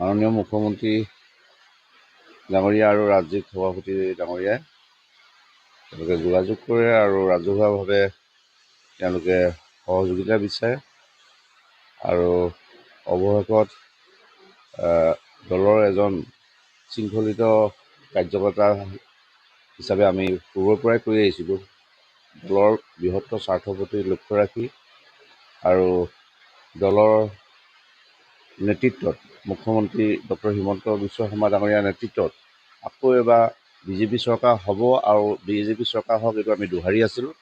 মাননীয় মুখ্যমন্ত্ৰী ডাঙৰীয়া আৰু ৰাজ্যিক সভাপতি ডাঙৰীয়াই তেওঁলোকে যোগাযোগ কৰে আৰু ৰাজহুৱাভাৱে তেওঁলোকে সহযোগিতা বিচাৰে আৰু অৱশেষত দলৰ এজন শৃংখলিত কাৰ্যকৰ্তা হিচাপে আমি পূৰ্বৰ পৰাই কৰি আহিছিলোঁ। দলৰ বৃহত্তৰ স্বাৰ্থৰ প্ৰতি লক্ষ্য ৰাখি আৰু দলৰ নেতৃত্বত মুখ্যমন্ত্ৰী ডক্টৰ হিমন্ত বিশ্ব শৰ্মা ডাঙৰীয়াৰ নেতৃত্বত আকৌ এবাৰ বিজেপি চৰকাৰ হ'ব আৰু বিজেপি চৰকাৰ হওক এইটো আমি দোহাৰি আছিলোঁ।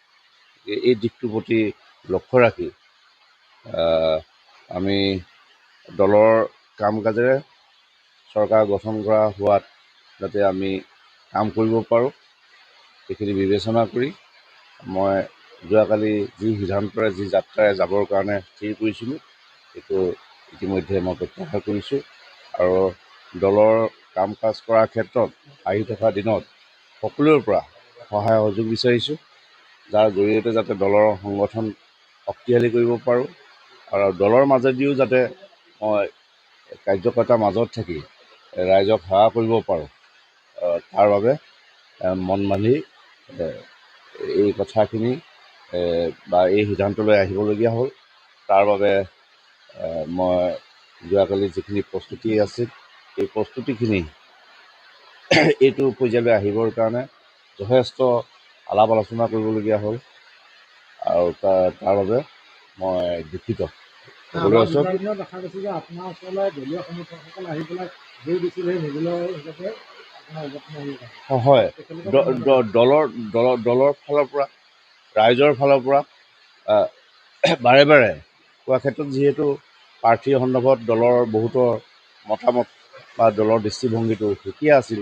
এই দিশটোৰ প্ৰতি লক্ষ্য ৰাখি আমি দলৰ কাম কাজেৰে চৰকাৰ গঠন কৰা হোৱাত যাতে আমি কাম কৰিব পাৰোঁ সেইখিনি বিবেচনা কৰি মই যোৱাকালি যি সিদ্ধান্তৰে যি যাত্ৰাৰে যাবৰ কাৰণে স্থিৰ কৰিছিলোঁ সেইটো ইতিমধ্যে মই প্ৰত্যাহাৰ কৰিছোঁ আৰু দলৰ কাম কাজ কৰাৰ ক্ষেত্ৰত আহি থকা দিনত সকলোৰে পৰা সহায় সহযোগ বিচাৰিছোঁ, যাৰ জৰিয়তে যাতে দলৰ সংগঠন শক্তিশালী কৰিব পাৰোঁ আৰু দলৰ মাজেদিও যাতে মই কাৰ্যকৰ্তাৰ মাজত থাকি ৰাইজক সেৱা কৰিব পাৰোঁ তাৰ বাবে মন বান্ধি এই কথাখিনি বা এই সিদ্ধান্তলৈ আহিবলগীয়া হ'ল। তাৰ বাবে মই যোৱাকালি যিখিনি প্ৰস্তুতি আছিল এই প্ৰস্তুতিখিনি এইটো পৰ্যায়লৈ আহিবৰ কাৰণে যথেষ্ট আলাপ আলোচনা কৰিবলগীয়া হ'ল আৰু তাৰ বাবে মই দুখিত। দেখা গৈছে যে আপোনাৰ ওচৰলৈ দলীয় সমৰ্থকসকল আহি পেলাই জোৰ দিছিল সেই নিৰ্দলীয় হিচাপে হয়, দলৰ ফালৰ পৰা ৰাইজৰ ফালৰ পৰা বাৰে বাৰে কোৱা ক্ষেত্ৰত যিহেতু প্ৰাৰ্থীৰ সন্দৰ্ভত দলৰ বহুতৰ মতামত বা দলৰ দৃষ্টিভংগীটো সুকীয়া আছিল,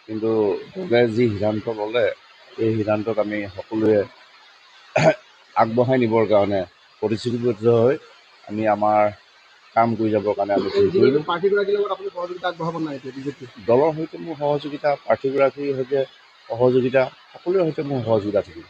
কিন্তু দলে যি সিদ্ধান্ত ল'লে এই সিদ্ধান্তত আমি সকলোৱে আগবঢ়াই নিবৰ কাৰণে প্ৰতিশ্ৰুতিবদ্ধ হৈ আমি আমাৰ কাম কৰি যাবৰ কাৰণে আমি দলৰ সৈতে মোৰ সহযোগিতা, প্ৰাৰ্থীগৰাকীৰ সৈতে সহযোগিতা, সকলোৰে সৈতে মোৰ সহযোগিতা থাকিব।